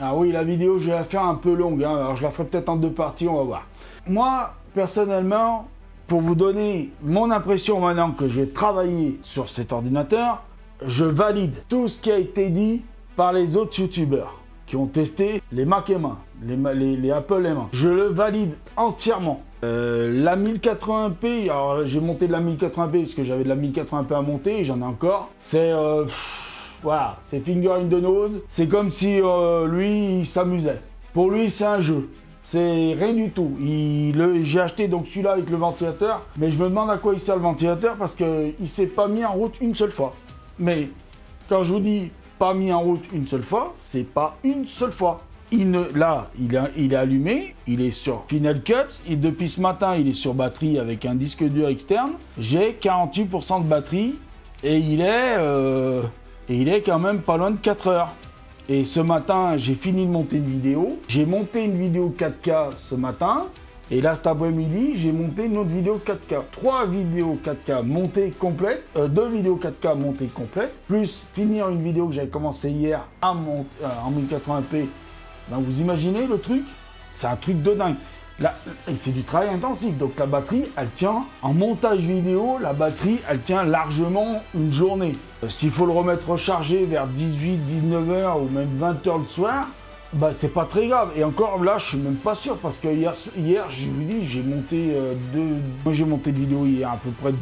Ah oui, la vidéo, je vais la faire un peu longue, hein. Alors je la ferai peut-être en 2 parties, on va voir. Moi, personnellement, pour vous donner mon impression maintenant que j'ai travaillé sur cet ordinateur, je valide tout ce qui a été dit par les autres youtubeurs qui ont testé les Mac M1, les Apple M1. Je le valide entièrement. La 1080p, alors j'ai monté de la 1080p parce que j'avais de la 1080p à monter et j'en ai encore. C'est voilà, c'est finger in the nose. C'est comme si lui, il s'amusait. Pour lui, c'est un jeu. C'est rien du tout. J'ai acheté donc celui-là avec le ventilateur, mais je me demande à quoi il sert le ventilateur parce qu'il ne s'est pas mis en route une seule fois. Mais quand je vous dis pas mis en route une seule fois, c'est pas une seule fois. Là, il est allumé, il est sur Final Cut, et depuis ce matin, il est sur batterie avec un disque dur externe. J'ai 48% de batterie et il est quand même pas loin de 4 heures. Et ce matin, j'ai fini de monter une vidéo. J'ai monté une vidéo 4K ce matin. Et là, cet après-midi, j'ai monté une autre vidéo 4K. 3 vidéos 4K montées complètes, 2 vidéos 4K montées complètes, plus finir une vidéo que j'avais commencé hier en 1080p. Donc vous imaginez le truc? C'est un truc de dingue. Là, c'est du travail intensif. Donc la batterie, elle tient, en montage vidéo, la batterie, elle tient largement une journée. S'il faut le remettre rechargé vers 18, 19h ou même 20h le soir, bah c'est pas très grave. Et encore là, je suis même pas sûr parce que hier je vous dis, j'ai monté j'ai monté de vidéo hier à peu près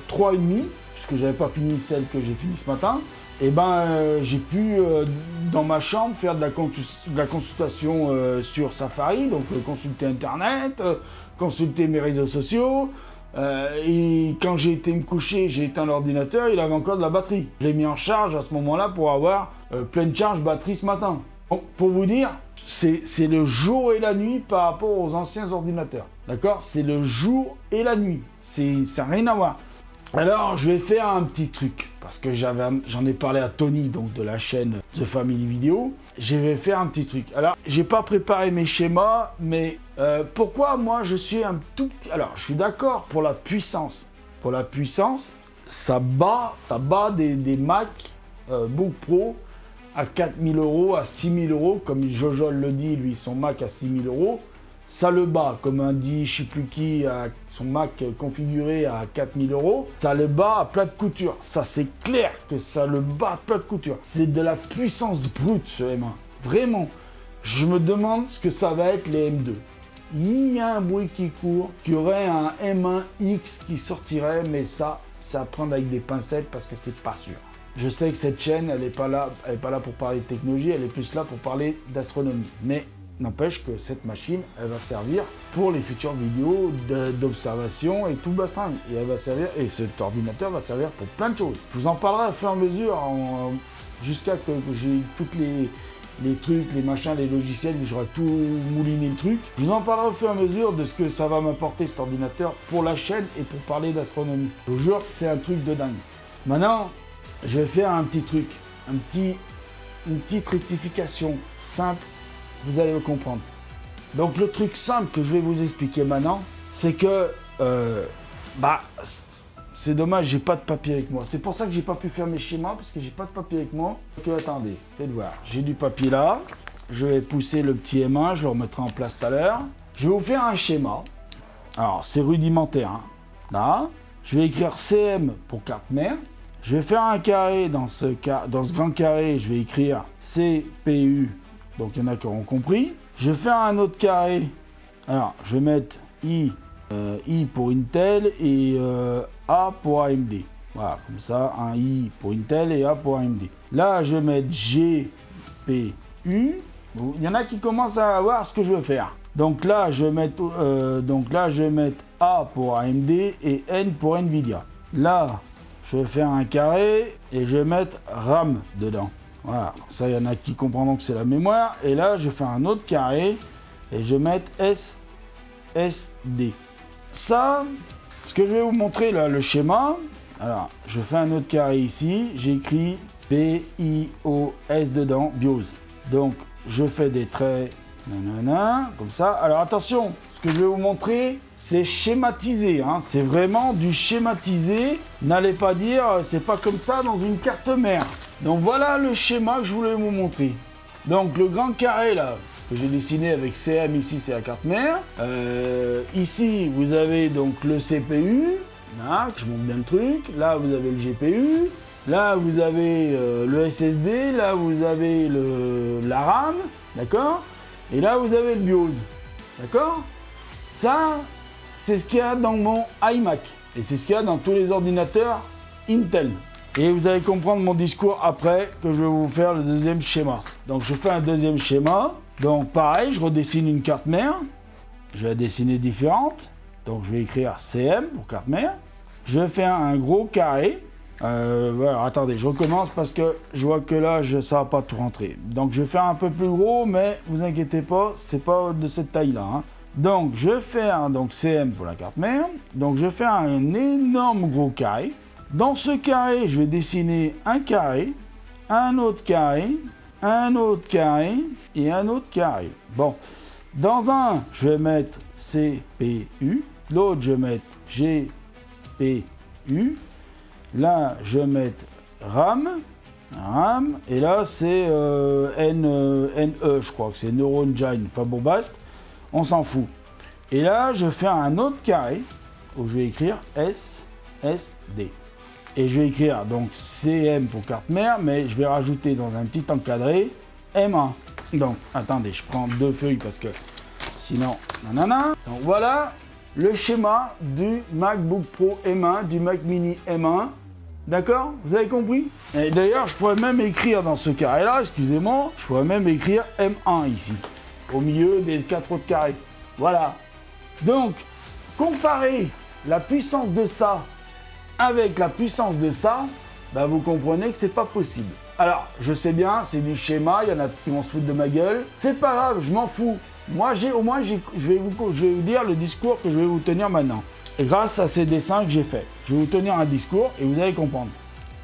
3 et demi, puisque j'avais pas fini celle que j'ai fini ce matin. Et ben j'ai pu dans ma chambre faire de la consultation sur Safari, donc consulter internet, consulter mes réseaux sociaux. Et quand j'ai été me coucher, j'ai éteint l'ordinateur, il avait encore de la batterie. Je l'ai mis en charge à ce moment-là pour avoir pleine charge batterie ce matin. Donc, pour vous dire, c'est le jour et la nuit par rapport aux anciens ordinateurs. D'accord? C'est le jour et la nuit. Ça n'a rien à voir. Alors, je vais faire un petit truc. Parce que j'en ai parlé à Tony, donc de la chaîne The Family Video. Je vais faire un petit truc. Alors, j'ai pas préparé mes schémas, mais pourquoi moi je suis un tout petit... Alors, je suis d'accord pour la puissance. Pour la puissance, ça bat des Mac Book Pro à 4 000 €, à 6 000 €, comme Jojol le dit, lui, son Mac à 6 000 €. Ça le bat, comme un dit je sais plus qui, son Mac configuré à 4 000 €. Ça le bat à plat de couture. Ça, c'est clair que ça le bat à plat de couture. C'est de la puissance brute, ce M1. Vraiment. Je me demande ce que ça va être les M2. Il y a un bruit qui court, qu'il y aurait un M1X qui sortirait, mais ça, c'est à prendre avec des pincettes parce que c'est pas sûr. Je sais que cette chaîne, elle n'est pas là pour parler de technologie, elle est plus là pour parler d'astronomie. Mais n'empêche que cette machine, elle va servir pour les futures vidéos d'observation et tout bastin. Et elle va servir, et cet ordinateur va servir pour plein de choses. Je vous en parlerai au fur et à mesure, jusqu'à que j'ai toutes les trucs, les machins, les logiciels, j'aurai tout mouliné le truc. Je vous en parlerai au fur et à mesure de ce que ça va m'apporter cet ordinateur pour la chaîne et pour parler d'astronomie. Je vous jure que c'est un truc de dingue. Maintenant, je vais faire un petit truc, une petite rectification simple, vous allez le comprendre. Donc le truc simple que je vais vous expliquer maintenant, c'est que, c'est dommage, j'ai pas de papier avec moi. C'est pour ça que j'ai pas pu faire mes schémas, parce que j'ai pas de papier avec moi. Donc attendez, faites voir, j'ai du papier là, je vais pousser le petit M1, je le remettrai en place tout à l'heure. Je vais vous faire un schéma, alors c'est rudimentaire, hein. Là, je vais écrire CM pour carte mère. Je vais faire un carré dans ce grand carré, je vais écrire CPU, donc il y en a qui auront compris. Je vais faire un autre carré, alors je vais mettre I pour Intel et A pour AMD. Voilà, comme ça, un I pour Intel et A pour AMD. Là, je vais mettre GPU. Il y en a qui commencent à voir ce que je veux faire. Donc là, je vais mettre, A pour AMD et N pour Nvidia. Là, je vais faire un carré et je vais mettre RAM dedans. Voilà, ça il y en a qui comprendront que c'est la mémoire. Et là, je fais un autre carré et je vais mettre SSD. Ça, ce que je vais vous montrer là, le schéma. Alors, je fais un autre carré ici. J'écris BIOS dedans, BIOS. Donc, je fais des traits, nanana, comme ça. Alors attention, ce que je vais vous montrer, c'est schématisé, hein. C'est vraiment du schématisé. N'allez pas dire, c'est pas comme ça dans une carte mère. Donc voilà le schéma que je voulais vous montrer. Donc le grand carré là, que j'ai dessiné avec CM ici, c'est la carte mère. Ici, vous avez donc le CPU. Là, je montre bien le truc. Là, vous avez le GPU. Là, vous avez le SSD. Là, vous avez la RAM. D'accord? Et là, vous avez le BIOS. D'accord? Ça, c'est ce qu'il y a dans mon iMac. Et c'est ce qu'il y a dans tous les ordinateurs Intel. Et vous allez comprendre mon discours après que je vais vous faire le deuxième schéma. Donc je fais un deuxième schéma. Donc pareil, je redessine une carte mère. Je vais la dessiner différente. Donc je vais écrire CM pour carte mère. Je vais faire un gros carré. Voilà, attendez, je recommence parce que je vois que là, ça va pas tout rentrer. Donc je vais faire un peu plus gros, mais vous inquiétez pas, c'est pas de cette taille-là. Hein. Donc je vais faire donc CM pour la carte mère. Donc je vais faire un énorme gros carré. Dans ce carré, je vais dessiner un carré, un autre carré, un autre carré et un autre carré. Bon, dans un, je vais mettre CPU, l'autre, je vais mettre GPU, là, je vais mettre RAM, et là, c'est NE, je crois que c'est Neuro Engine, enfin bon, basta, on s'en fout. Et là, je vais faire un autre carré où je vais écrire SSD. Et je vais écrire donc CM pour carte mère, mais je vais rajouter dans un petit encadré M1. Donc, attendez, je prends 2 feuilles parce que sinon, nanana. Donc voilà le schéma du MacBook Pro M1, du Mac Mini M1. D'accord? Vous avez compris? Et d'ailleurs, je pourrais même écrire dans ce carré-là, excusez-moi, je pourrais même écrire M1 ici, au milieu des 4 autres carrés. Voilà. Donc, comparer la puissance de ça avec la puissance de ça, bah vous comprenez que c'est pas possible. Alors, je sais bien, c'est du schéma, il y en a qui vont se foutre de ma gueule. C'est pas grave, je m'en fous. Moi, je vais vous dire le discours que je vais vous tenir maintenant. Et grâce à ces dessins que j'ai faits, je vais vous tenir un discours et vous allez comprendre.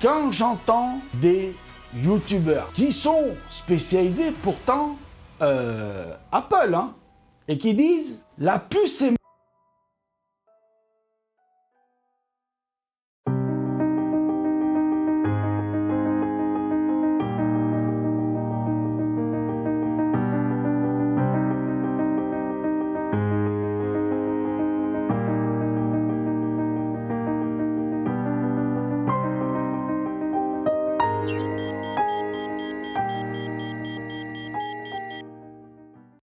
Quand j'entends des youtubeurs qui sont spécialisés pourtant Apple, hein, et qui disent la puce est